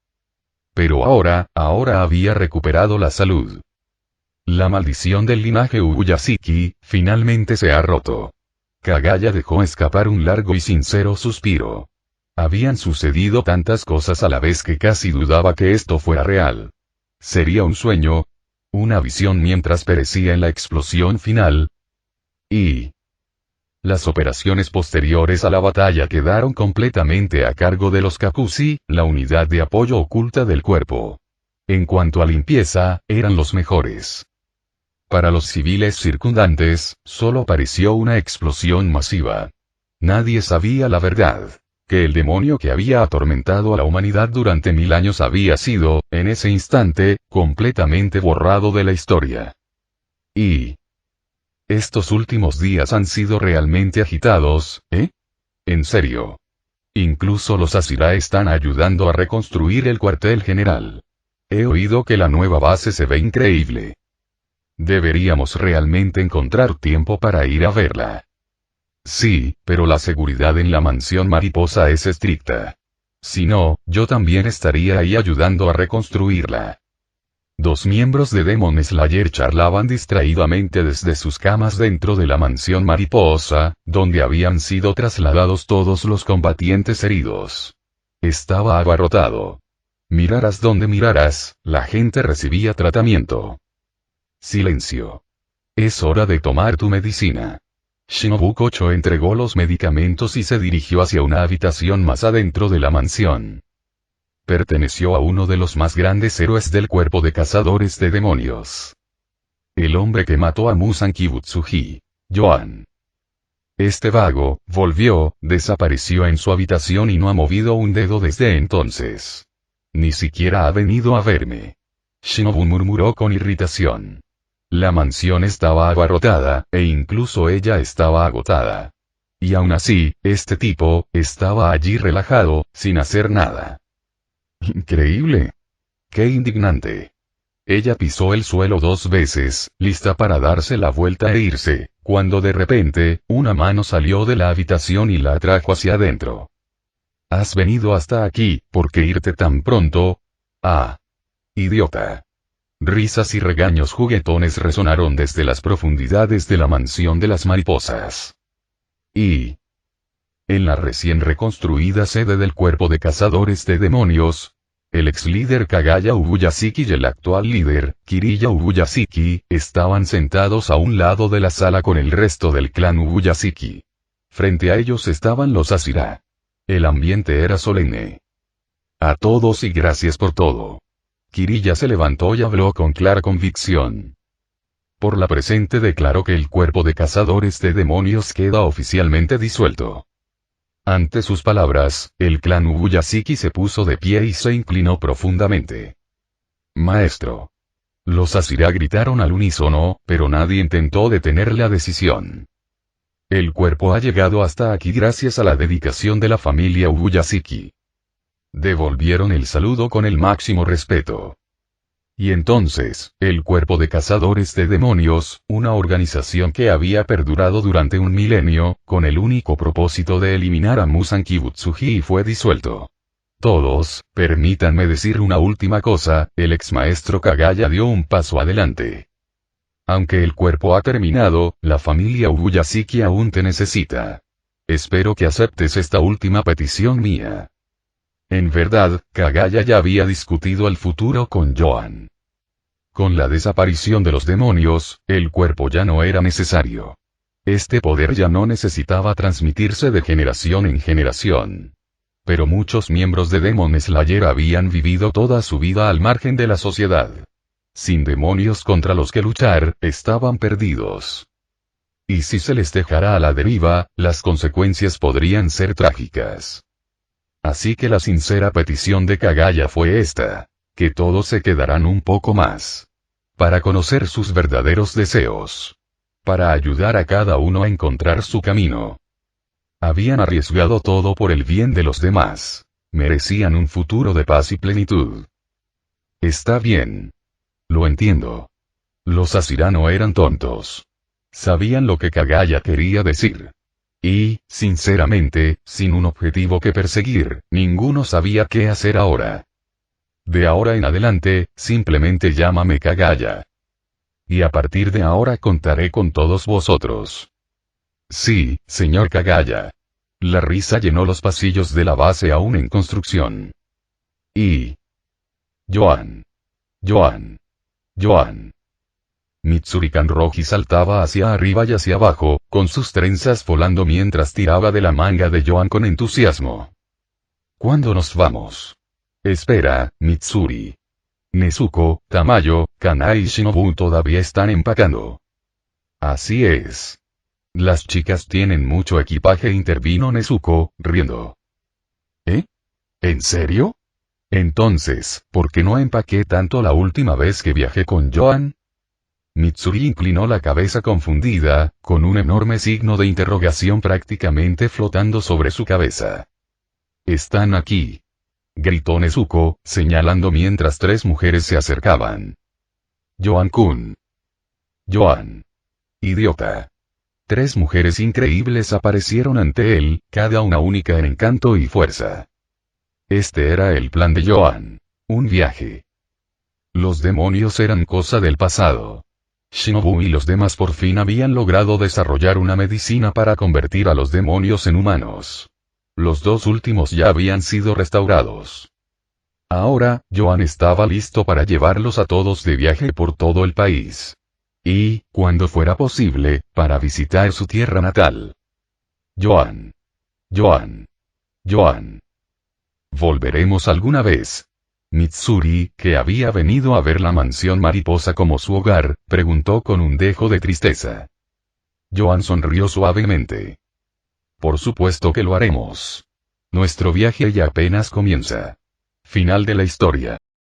Pero ahora había recuperado la salud. La maldición del linaje Ubuyasiki, finalmente se ha roto. Kagaya dejó escapar un largo y sincero suspiro. Habían sucedido tantas cosas a la vez que casi dudaba que esto fuera real. ¿Sería un sueño? ¿Una visión mientras perecía en la explosión final? Y las operaciones posteriores a la batalla quedaron completamente a cargo de los Kakuzi, la unidad de apoyo oculta del cuerpo. En cuanto a limpieza, eran los mejores. Para los civiles circundantes, solo pareció una explosión masiva. Nadie sabía la verdad. Que el demonio que había atormentado a la humanidad durante 1000 años había sido, en ese instante, completamente borrado de la historia. Y estos últimos días han sido realmente agitados, ¿eh? En serio. Incluso los Asira están ayudando a reconstruir el cuartel general. He oído que la nueva base se ve increíble. Deberíamos realmente encontrar tiempo para ir a verla. Sí, pero la seguridad en la mansión mariposa es estricta. Si no, yo también estaría ahí ayudando a reconstruirla. Dos miembros de Demon Slayer charlaban distraídamente desde sus camas dentro de la mansión mariposa, donde habían sido trasladados todos los combatientes heridos. Estaba abarrotado. Miraras donde miraras, la gente recibía tratamiento. Silencio. Es hora de tomar tu medicina. Shinobu Kocho entregó los medicamentos y se dirigió hacia una habitación más adentro de la mansión. Perteneció a uno de los más grandes héroes del cuerpo de cazadores de demonios. El hombre que mató a Musan Kibutsuji, Yoan. Este vago, desapareció en su habitación y no ha movido un dedo desde entonces. Ni siquiera ha venido a verme. Shinobu murmuró con irritación. La mansión estaba abarrotada, e incluso ella estaba agotada. Y aún así, este tipo, estaba allí relajado, sin hacer nada. Increíble. Qué indignante. Ella pisó el suelo 2 veces, lista para darse la vuelta e irse, cuando de repente, una mano salió de la habitación y la atrajo hacia adentro. ¿Has venido hasta aquí, por qué irte tan pronto? Ah. Idiota. Risas y regaños juguetones resonaron desde las profundidades de la mansión de las mariposas. Y en la recién reconstruida sede del cuerpo de cazadores de demonios, el ex líder Kagaya Ubuyasiki y el actual líder, Kiriya Ubuyasiki, estaban sentados a un lado de la sala con el resto del clan Ubuyasiki. Frente a ellos estaban los Asira. El ambiente era solemne. A todos y gracias por todo. Kiriya se levantó y habló con clara convicción. Por la presente declaró que el cuerpo de cazadores de demonios queda oficialmente disuelto. Ante sus palabras, el clan Ubuyasiki se puso de pie y se inclinó profundamente. Maestro. Los Asira gritaron al unísono, pero nadie intentó detener la decisión. El cuerpo ha llegado hasta aquí gracias a la dedicación de la familia Ubuyasiki. Devolvieron el saludo con el máximo respeto. Y entonces, el cuerpo de cazadores de demonios, una organización que había perdurado durante un milenio, con el único propósito de eliminar a Muzan Kibutsuji, fue disuelto. Todos, permítanme decir una última cosa, el ex maestro Kagaya dio un paso adelante. Aunque el cuerpo ha terminado, la familia Ubuyashiki aún te necesita. Espero que aceptes esta última petición mía. En verdad, Kagaya ya había discutido el futuro con Joan. Con la desaparición de los demonios, el cuerpo ya no era necesario. Este poder ya no necesitaba transmitirse de generación en generación. Pero muchos miembros de Demon Slayer habían vivido toda su vida al margen de la sociedad. Sin demonios contra los que luchar, estaban perdidos. Y si se les dejara a la deriva, las consecuencias podrían ser trágicas. Así que la sincera petición de Kagaya fue esta: que todos se quedarán un poco más. Para conocer sus verdaderos deseos. Para ayudar a cada uno a encontrar su camino. Habían arriesgado todo por el bien de los demás. Merecían un futuro de paz y plenitud. Está bien. Lo entiendo. Los Asira no eran tontos. Sabían lo que Kagaya quería decir. Y, sinceramente, sin un objetivo que perseguir, ninguno sabía qué hacer ahora. De ahora en adelante, simplemente llámame Kagaya. Y a partir de ahora contaré con todos vosotros. Sí, señor Kagaya. La risa llenó los pasillos de la base aún en construcción. Y... Joan. Mitsuri Kanroji saltaba hacia arriba y hacia abajo, con sus trenzas volando mientras tiraba de la manga de Joan con entusiasmo. ¿Cuándo nos vamos? Espera, Mitsuri. Nezuko, Tamayo, Kanai y Shinobu todavía están empacando. Así es. Las chicas tienen mucho equipaje, intervino Nezuko, riendo. ¿Eh? ¿En serio? Entonces, ¿por qué no empaqué tanto la última vez que viajé con Joan? Mitsuri inclinó la cabeza confundida, con un enorme signo de interrogación prácticamente flotando sobre su cabeza. «Están aquí», gritó Nezuko, señalando mientras tres mujeres se acercaban. «Joan-kun. Joan. Idiota». Tres mujeres increíbles aparecieron ante él, cada una única en encanto y fuerza. Este era el plan de Joan. Un viaje. Los demonios eran cosa del pasado. Shinobu y los demás por fin habían logrado desarrollar una medicina para convertir a los demonios en humanos. Los dos últimos ya habían sido restaurados. Ahora, Joan estaba listo para llevarlos a todos de viaje por todo el país. Y, cuando fuera posible, para visitar su tierra natal. Joan. ¿Volveremos alguna vez? Mitsuri, que había venido a ver la mansión mariposa como su hogar, preguntó con un dejo de tristeza. Joan sonrió suavemente. Por supuesto que lo haremos. Nuestro viaje ya apenas comienza. Final de la historia.